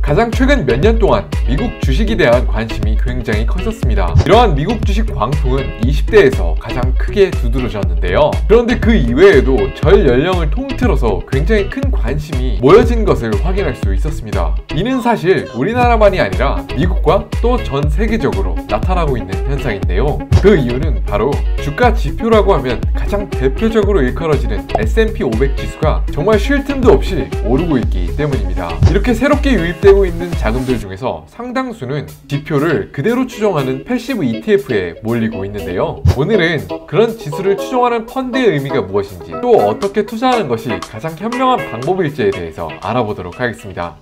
가장 최근 몇 년 동안 미국 주식에 대한 관심이 굉장히 커졌습니다. 이러한 미국 주식 광풍은 20대에서 가장 크게 두드러졌는데요. 그런데 그 이외에도 전 연령을 통틀어서 굉장히 큰 관심이 모여진 것을 확인할 수 있었습니다. 이는 사실 우리나라만이 아니라 미국과 또 전 세계적으로 나타나고 있는 현상인데요. 그 이유는 바로 주가 지표라고 하면 가장 대표적으로 일컬어지는 S&P 500 지수가 정말 쉴 틈도 없이 오르고 있기 때문입니다. 이렇게 새롭게 유입되고 있는 자금들 중에서 상당수는 지표를 그대로 추종하는 패시브 ETF에 몰리고 있는데요. 오늘은 그런 지수를 추종하는 펀드의 의미가 무엇인지, 또 어떻게 투자하는 것이 가장 현명한 방법일지에 대해서 알아보도록 하겠습니다.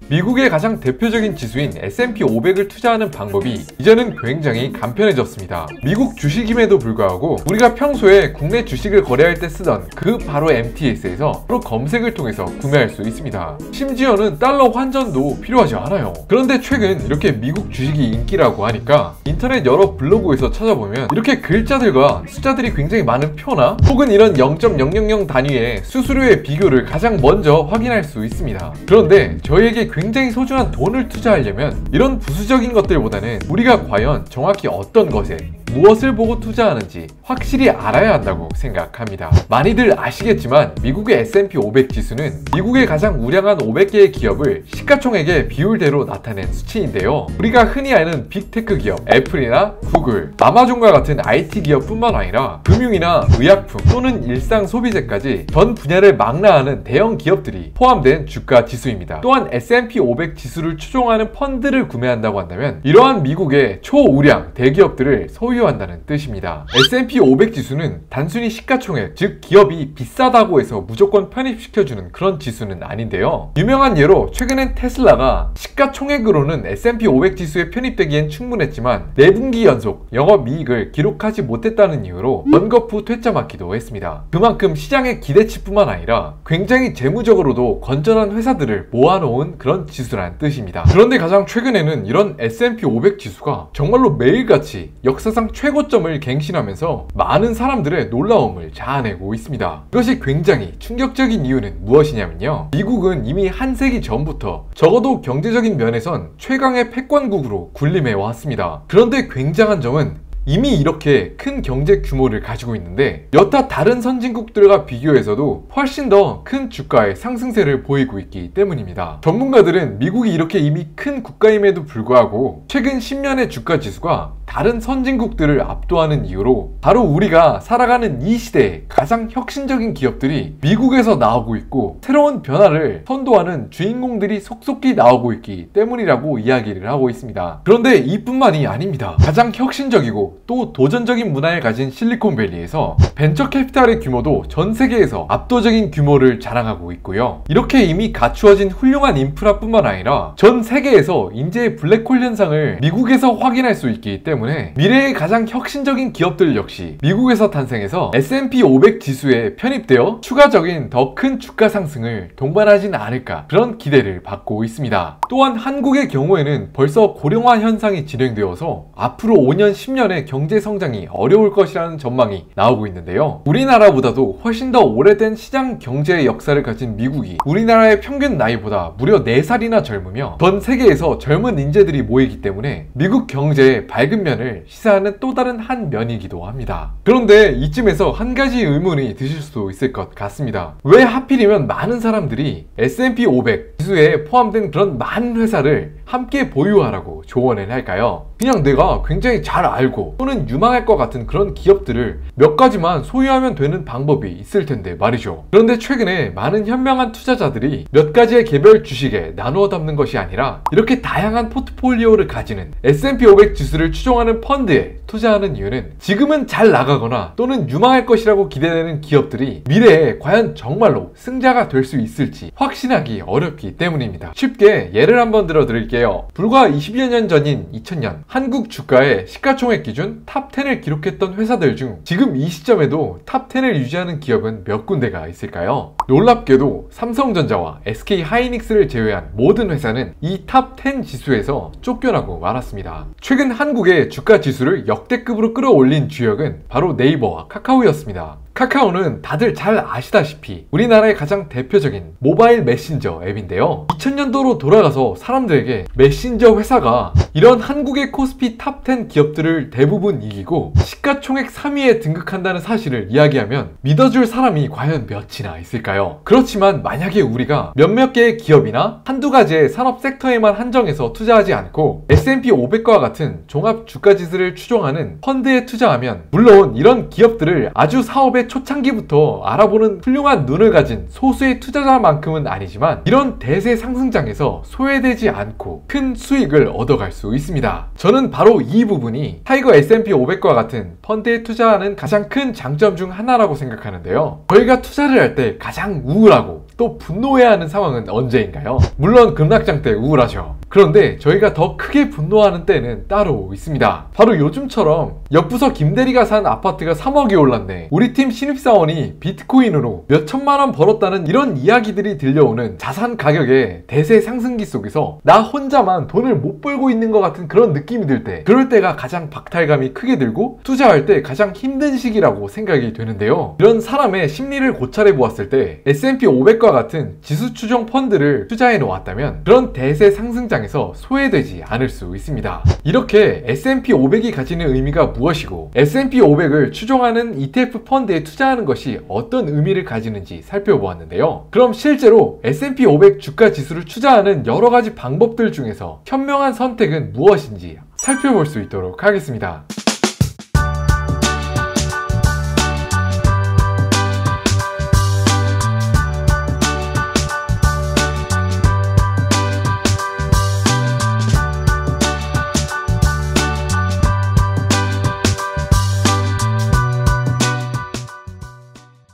미국의 가장 대표적인 지수인 S&P 500을 투자하는 방법이 이제는 굉장히 간편해졌습니다. 미국 주식임에도 불구하고 우리가 평소에 국내 주식을 거래할 때 쓰던 그 바로 MTS에서 바로 검색을 통해서 구매할 수 있습니다. 심지어는 달러 환전도 필요하지 않아요. 그런데 최근 이렇게 미국 주식이 인기라고 하니까 인터넷 여러 블로그에서 찾아보면 이렇게 글자들과 숫자들이 굉장히 많은 표나 혹은 이런 0.000 단위의 수수료의 비교를 가장 먼저 확인할 수 있습니다. 그런데 저희에게 굉장히 소중한 돈을 투자하려면 이런 부수적인 것들보다는 우리가 과연 정확히 어떤 것에 무엇을 보고 투자하는지 확실히 알아야 한다고 생각합니다. 많이들 아시겠지만 미국의 S&P 500 지수는 미국의 가장 우량한 500개의 기업을 시가총액의 비율대로 나타낸 수치인데요. 우리가 흔히 아는 빅테크 기업 애플이나 구글, 아마존과 같은 IT 기업뿐만 아니라 금융이나 의약품 또는 일상 소비재까지 전 분야를 망라하는 대형 기업들이 포함된 주가 지수입니다. 또한 S&P 500 지수를 추종하는 펀드를 구매한다고 한다면 이러한 미국의 초우량 대기업들을 소유한다는 뜻입니다. S&P 500 지수는 단순히 시가총액, 즉 기업이 비싸다고 해서 무조건 편입시켜주는 그런 지수는 아닌데요. 유명한 예로 최근엔 테슬라가 시가총액으로는 S&P 500 지수에 편입되기엔 충분했지만 4분기 연속 영업이익을 기록하지 못했다는 이유로 원급 후 퇴짜맞기도 했습니다. 그만큼 시장의 기대치뿐만 아니라 굉장히 재무적으로도 건전한 회사들을 모아놓은 그런 지수란 뜻입니다. 그런데 가장 최근에는 이런 S&P 500 지수가 정말로 매일같이 역사상 최고점을 갱신하면서 많은 사람들의 놀라움을 자아내고 있습니다. 이것이 굉장히 충격적인 이유는 무엇이냐면요. 미국은 이미 한 세기 전부터 적어도 경제적인 면에선 최강의 패권국으로 군림해 왔습니다. 그런데 굉장한 점은 이미 이렇게 큰 경제 규모를 가지고 있는데 여타 다른 선진국들과 비교해서도 훨씬 더 큰 주가의 상승세를 보이고 있기 때문입니다. 전문가들은 미국이 이렇게 이미 큰 국가임에도 불구하고 최근 10년의 주가 지수가 다른 선진국들을 압도하는 이유로 바로 우리가 살아가는 이 시대에 가장 혁신적인 기업들이 미국에서 나오고 있고 새로운 변화를 선도하는 주인공들이 속속히 나오고 있기 때문이라고 이야기를 하고 있습니다. 그런데 이뿐만이 아닙니다. 가장 혁신적이고 또 도전적인 문화를 가진 실리콘밸리에서 벤처 캐피탈의 규모도 전 세계에서 압도적인 규모를 자랑하고 있고요. 이렇게 이미 갖추어진 훌륭한 인프라뿐만 아니라 전 세계에서 인재의 블랙홀 현상을 미국에서 확인할 수 있기 때문에 미래의 가장 혁신적인 기업들 역시 미국에서 탄생해서 S&P 500 지수에 편입되어 추가적인 더 큰 주가 상승을 동반하진 않을까 그런 기대를 받고 있습니다. 또한 한국의 경우에는 벌써 고령화 현상이 진행되어서 앞으로 5년, 10년의 경제 성장이 어려울 것이라는 전망이 나오고 있는데요. 우리나라보다도 훨씬 더 오래된 시장 경제의 역사를 가진 미국이 우리나라의 평균 나이보다 무려 4살이나 젊으며 전 세계에서 젊은 인재들이 모이기 때문에 미국 경제의 밝은 면을 시사하는 또 다른 한 면이기도 합니다. 그런데 이쯤에서 한 가지 의문이 드실 수도 있을 것 같습니다. 왜 하필이면 많은 사람들이 S&P 500 지수에 포함된 그런 많은 회사를 함께 보유하라고 조언을 할까요? 그냥 내가 굉장히 잘 알고 또는 유망할 것 같은 그런 기업들을 몇 가지만 소유하면 되는 방법이 있을 텐데 말이죠. 그런데 최근에 많은 현명한 투자자들이 몇 가지의 개별 주식에 나누어 담는 것이 아니라 이렇게 다양한 포트폴리오를 가지는 S&P 500 지수를 추종하는 펀드에 투자하는 이유는 지금은 잘 나가거나 또는 유망할 것이라고 기대되는 기업들이 미래에 과연 정말로 승자가 될 수 있을지 확신하기 어렵기 때문입니다. 쉽게 예를 한번 들어 드릴게요. 불과 20여 년 전인 2000년 한국 주가의 시가총액 기준 탑 10을 기록했던 회사들 중 지금 이 시점에도 탑 10을 유지하는 기업은 몇 군데가 있을까요? 놀랍게도 삼성전자와 SK하이닉스를 제외한 모든 회사는 이 탑 10 지수에서 쫓겨나고 말았습니다. 최근 한국의 주가 지수를 역대급으로 끌어올린 주역은 바로 네이버와 카카오였습니다. 카카오는 다들 잘 아시다시피 우리나라의 가장 대표적인 모바일 메신저 앱인데요. 2000년도로 돌아가서 사람들에게 메신저 회사가 이런 한국의 코스피 탑10 기업들을 대부분 이기고 시가총액 3위에 등극한다는 사실을 이야기하면 믿어줄 사람이 과연 몇이나 있을까요? 그렇지만 만약에 우리가 몇몇 개의 기업이나 한두 가지의 산업 섹터에만 한정해서 투자하지 않고 S&P 500과 같은 종합 주가지수를 추종하는 펀드에 투자하면 물론 이런 기업들을 아주 사업의 초창기부터 알아보는 훌륭한 눈을 가진 소수의 투자자만큼은 아니지만 이런 대세 상승장에서 소외되지 않고 큰 수익을 얻어갈 수 있습니다. 저는 바로 이 부분이 타이거 S&P 500과 같은 펀드에 투자하는 가장 큰 장점 중 하나라고 생각하는데요. 저희가 투자를 할 때 가장 우울하고 또 분노해야 하는 상황은 언제인가요? 물론 급락장 때 우울하죠. 그런데 저희가 더 크게 분노하는 때는 따로 있습니다. 바로 요즘처럼 옆부서 김대리가 산 아파트가 3억이 올랐네, 우리 팀 신입사원이 비트코인으로 몇 천만 원 벌었다는 이런 이야기들이 들려오는 자산 가격의 대세 상승기 속에서 나 혼자만 돈을 못 벌고 있는 것 같은 그런 느낌이 들 때, 그럴 때가 가장 박탈감이 크게 들고 투자할 때 가장 힘든 시기라고 생각이 되는데요. 이런 사람의 심리를 고찰해 보았을 때 S&P 500과 같은 지수 추종 펀드를 투자해 놓았다면 그런 대세 상승장에서 소외되지 않을 수 있습니다. 이렇게 S&P 500이 가지는 의미가 무엇이고 S&P 500을 추종하는 ETF 펀드에 투자하는 것이 어떤 의미를 가지는지 살펴보았는데요. 그럼 실제로 S&P 500 주가 지수를 투자하는 여러 가지 방법들 중에서 현명한 선택은 무엇인지 살펴볼 수 있도록 하겠습니다.